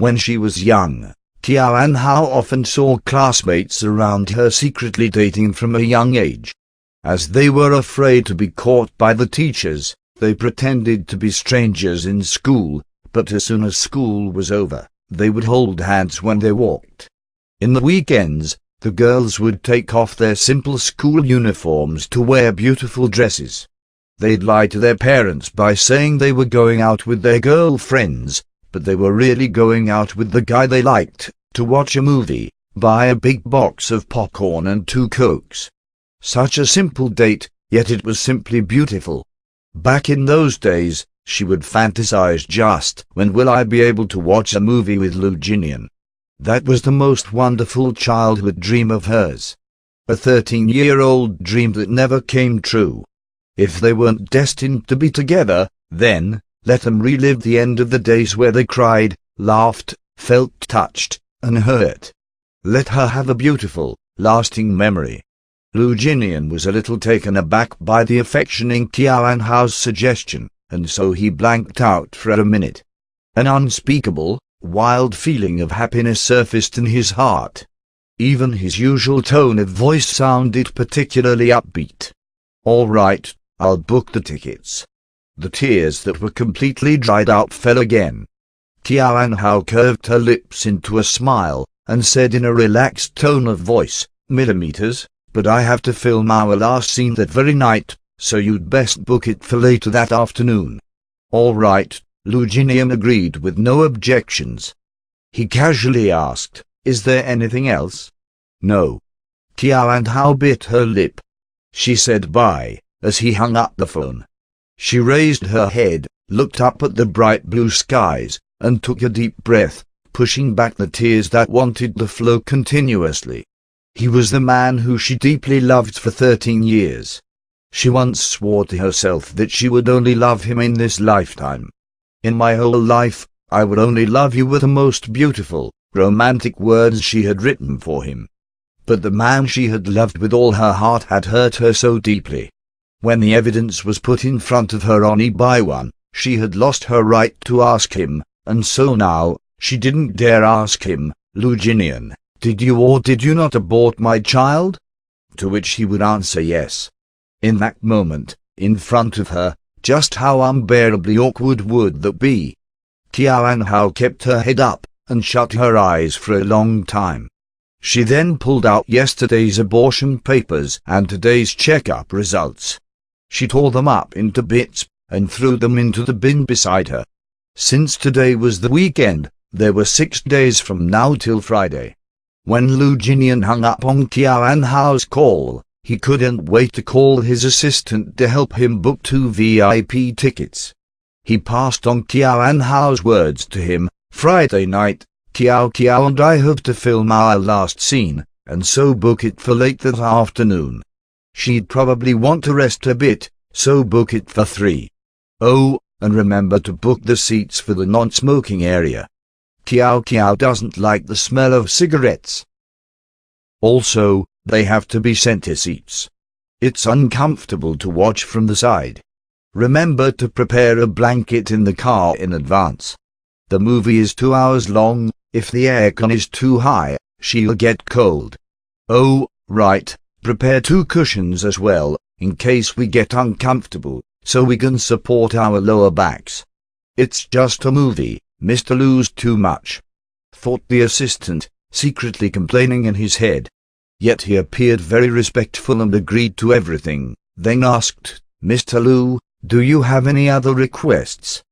When she was young, Tian Hao often saw classmates around her secretly dating from a young age. As they were afraid to be caught by the teachers, they pretended to be strangers in school, but as soon as school was over, they would hold hands when they walked. In the weekends, the girls would take off their simple school uniforms to wear beautiful dresses. They'd lie to their parents by saying they were going out with their girlfriends, but they were really going out with the guy they liked, to watch a movie, buy a big box of popcorn and 2 Cokes. Such a simple date, yet it was simply beautiful. Back in those days, she would fantasize just, when will I be able to watch a movie with Lu Jinian? That was the most wonderful childhood dream of hers. A 13-year-old dream that never came true. If they weren't destined to be together, then, let them relive the end of the days where they cried, laughed, felt touched, and hurt. Let her have a beautiful, lasting memory. Lu Jinian was a little taken aback by the affectioning Tian Hao's suggestion, and so he blanked out for a minute. An unspeakable, wild feeling of happiness surfaced in his heart. Even his usual tone of voice sounded particularly upbeat. "All right, I'll book the tickets." The tears that were completely dried out fell again. Tian Hao curved her lips into a smile, and said in a relaxed tone of voice, "Millimeters, but I have to film our last scene that very night, so you'd best book it for later that afternoon." "All right," Lu Jinian agreed with no objections. He casually asked, "Is there anything else?" "No." Tian Hao bit her lip. She said bye, as he hung up the phone. She raised her head, looked up at the bright blue skies, and took a deep breath, pushing back the tears that wanted to flow continuously. He was the man who she deeply loved for 13 years. She once swore to herself that she would only love him in this lifetime. "In my whole life, I would only love you," were the most beautiful, romantic words she had written for him. But the man she had loved with all her heart had hurt her so deeply. When the evidence was put in front of her one by one, she had lost her right to ask him, and so now, she didn't dare ask him, "Lu Jinian, did you or did you not abort my child?" To which he would answer yes. In that moment, in front of her, just how unbearably awkward would that be? Tian Hao kept her head up, and shut her eyes for a long time. She then pulled out yesterday's abortion papers and today's checkup results. She tore them up into bits, and threw them into the bin beside her. Since today was the weekend, there were 6 days from now till Friday. When Lu Jinian hung up on Tian Hao's call, he couldn't wait to call his assistant to help him book 2 VIP tickets. He passed on Tian Hao's words to him, "Friday night, Kiao and I have to film our last scene, and so book it for late that afternoon. She'd probably want to rest a bit, so book it for 3. Oh, and remember to book the seats for the non-smoking area. Kiao doesn't like the smell of cigarettes. Also, they have to be center seats. It's uncomfortable to watch from the side. Remember to prepare a blanket in the car in advance. The movie is 2 hours long. If the aircon is too high, she'll get cold. Oh, right, prepare 2 cushions as well, in case we get uncomfortable, so we can support our lower backs. It's just a movie, Mr. Lu's too much," thought the assistant, secretly complaining in his head. Yet he appeared very respectful and agreed to everything, then asked, "Mr. Lu, do you have any other requests?"